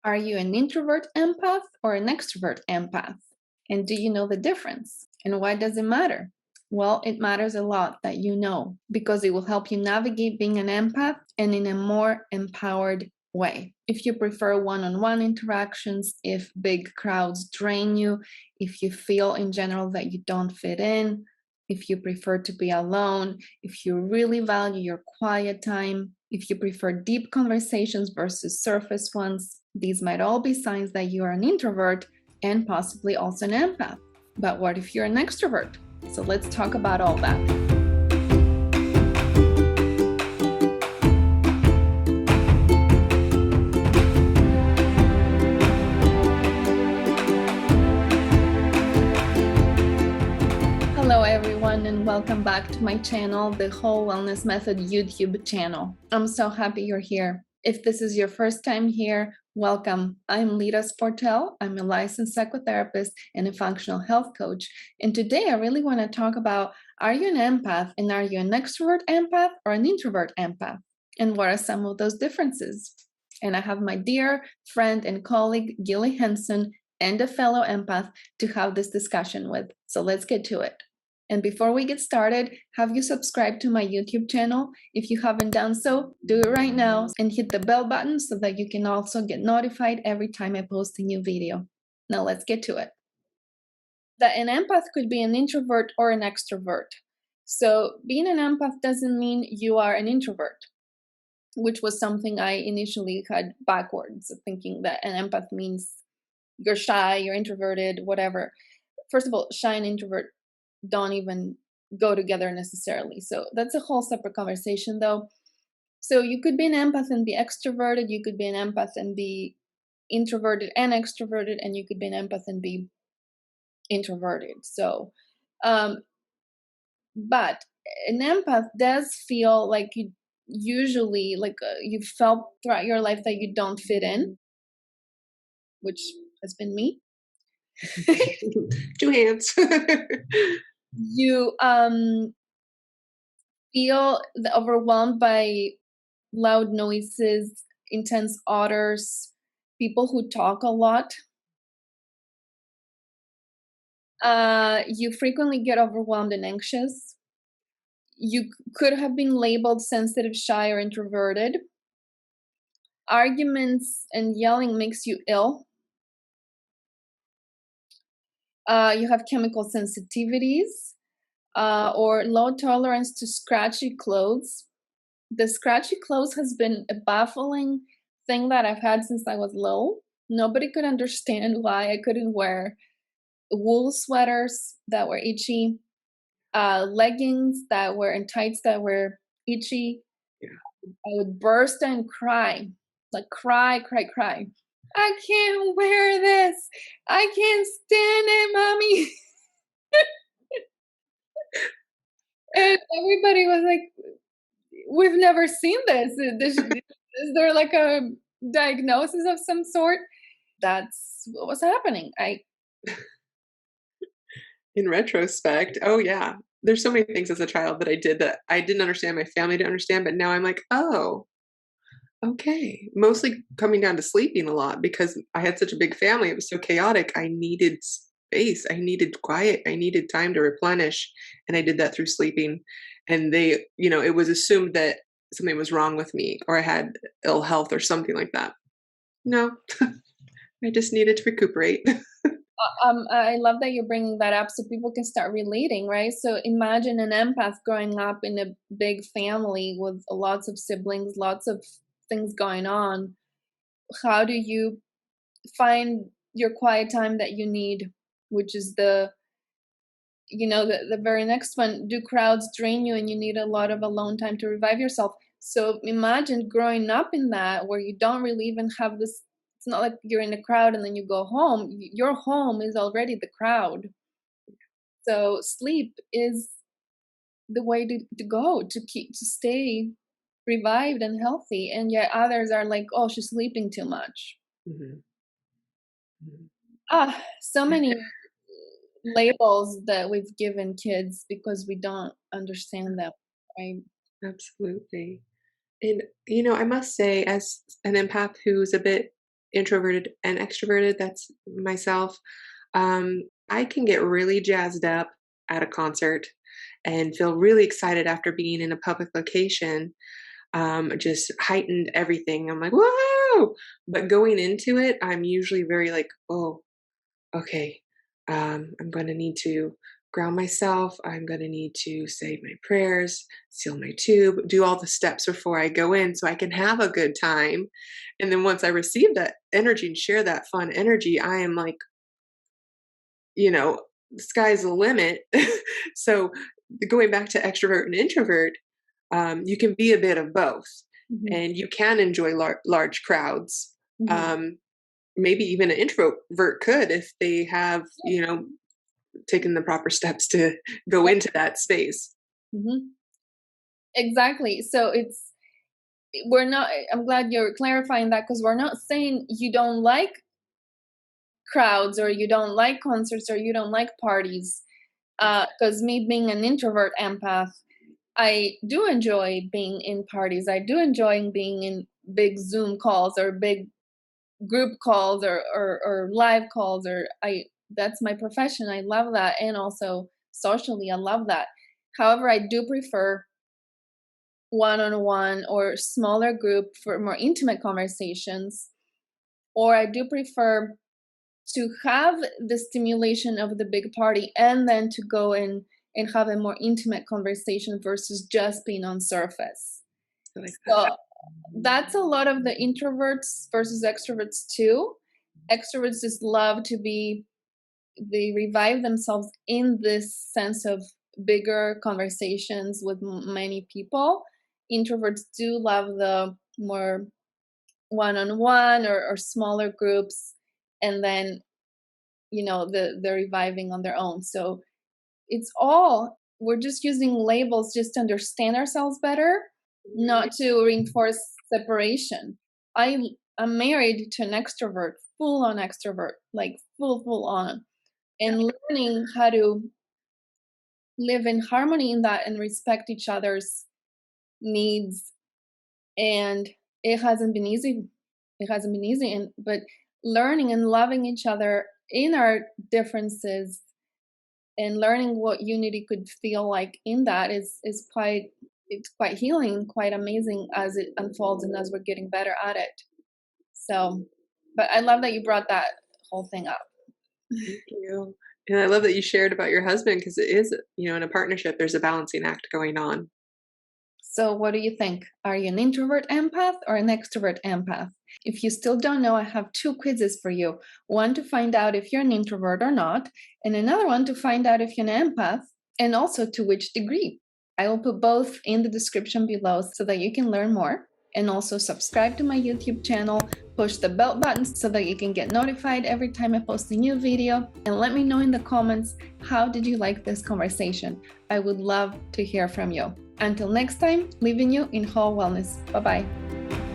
Are you an introvert empath or an extrovert empath? And do you know the difference? And why does it matter? Well, it matters a lot that you know because it will help you navigate being an empath and in a more empowered way. If you prefer one on one interactions, if big crowds drain you, if you feel in general that you don't fit in, if you prefer to be alone, if you really value your quiet time, if you prefer deep conversations versus surface ones, these might all be signs that you are an introvert and possibly also an empath. But what if you're an extrovert? So let's talk about all that. Hello everyone and welcome back to my channel, the Whole Wellness Method YouTube channel. I'm so happy you're here. If this is your first time here, welcome. I'm Lita Sportel. I'm a licensed psychotherapist and a functional health coach. And today I really want to talk about, are you an empath and are you an extrovert empath or an introvert empath? And what are some of those differences? And I have my dear friend and colleague, Gilly Henson, and a fellow empath to have this discussion with. So let's get to it. And before we get started, have you subscribed to my YouTube channel? If you haven't done so, do it right now and hit the bell button so that you can also get notified every time I post a new video. Now let's get to it. That an empath could be an introvert or an extrovert. So being an empath doesn't mean you are an introvert, which was something I initially had backwards, thinking that an empath means you're shy, you're introverted, whatever. First of all, shy and introvert don't even go together necessarily. So that's a whole separate conversation, though. So you could be an empath and be extroverted, you could be an empath and be introverted and extroverted, and you could be an empath and be introverted. So, um, but an empath does feel like you usually, like you felt throughout your life that you don't fit in, which has been me. Two hands. You feel overwhelmed by loud noises, intense odors, people who talk a lot. You frequently get overwhelmed and anxious. You could have been labeled sensitive, shy, or introverted. Arguments and yelling makes you ill. You have chemical sensitivities or low tolerance to scratchy clothes. The scratchy clothes has been a baffling thing that I've had since I was little. Nobody could understand why I couldn't wear wool sweaters that were itchy, leggings that were and tights that were itchy. Yeah. I would burst and cry, like cry, cry, cry. I can't wear this. I can't stand it, mommy. And everybody was like, we've never seen this. Is there like a diagnosis of some sort? That's what was happening. In retrospect, oh yeah. There's so many things as a child that I did that I didn't understand, my family didn't understand, but now I'm like, "Oh, okay." Mostly coming down to sleeping a lot because I had such a big family, it was so chaotic, I needed space, I needed quiet, I needed time to replenish, and I did that through sleeping, and it was assumed that something was wrong with me or I had ill health or something like that. No, I just needed to recuperate. I love that you're bringing that up so people can start relating, right? So imagine an empath growing up in a big family with lots of siblings, lots of things going on. How do you find your quiet time that you need, which is the very next one? Do crowds drain you and you need a lot of alone time to revive yourself? So imagine growing up in that where you don't really even have this. It's not like you're in a crowd and then you go home. Your home is already the crowd. So sleep is the way to go to stay revived and healthy. And yet others are like, oh, she's sleeping too much. Mhm, mhm. So many labels that we've given kids because we don't understand them, right? Absolutely. And, I must say, as an empath who's a bit introverted and extroverted. That's myself. I can get really jazzed up at a concert and feel really excited after being in a public location. Just heightened everything. I'm like, whoa! But going into it, I'm usually very like, oh, okay. I'm going to need to ground myself. I'm going to need to say my prayers, seal my tube, do all the steps before I go in so I can have a good time. And then once I receive that energy and share that fun energy, I am like, the sky's the limit. So going back to extrovert and introvert, you can be a bit of both, and you can enjoy large crowds. Maybe even an introvert could if they have, taken the proper steps to go into that space. Exactly. So I'm glad you're clarifying that, because we're not saying you don't like crowds or you don't like concerts or you don't like parties. Because me being an introvert empath, I do enjoy being in parties. I do enjoy being in big Zoom calls or big group calls or live calls, that's my profession. I love that. And also socially, I love that. However, I do prefer one-on-one or smaller group for more intimate conversations, or I do prefer to have the stimulation of the big party and then to go in and have a more intimate conversation versus just being on surface. So that's a lot of the introverts versus extroverts too. Extroverts just love they revive themselves in this sense of bigger conversations with many people. Introverts do love the more one-on-one or smaller groups, and then the reviving on their own. So we're just using labels just to understand ourselves better, not to reinforce separation. I'm married to an extrovert, full on extrovert, like full on, and learning how to live in harmony in that and respect each other's needs. And it hasn't been easy. But learning and loving each other in our differences and learning what unity could feel like in that is quite healing, quite amazing as it unfolds and as we're getting better at it. So, but I love that you brought that whole thing up. Thank you. And I love that you shared about your husband, because it is, in a partnership, there's a balancing act going on. So what do you think? Are you an introvert empath or an extrovert empath? If you still don't know, I have 2 quizzes for you. One to find out if you're an introvert or not, and another one to find out if you're an empath, and also to which degree. I will put both in the description below so that you can learn more. And also subscribe to my YouTube channel, push the bell button so that you can get notified every time I post a new video, and let me know in the comments, how did you like this conversation? I would love to hear from you. Until next time, leaving you in whole wellness. Bye-bye.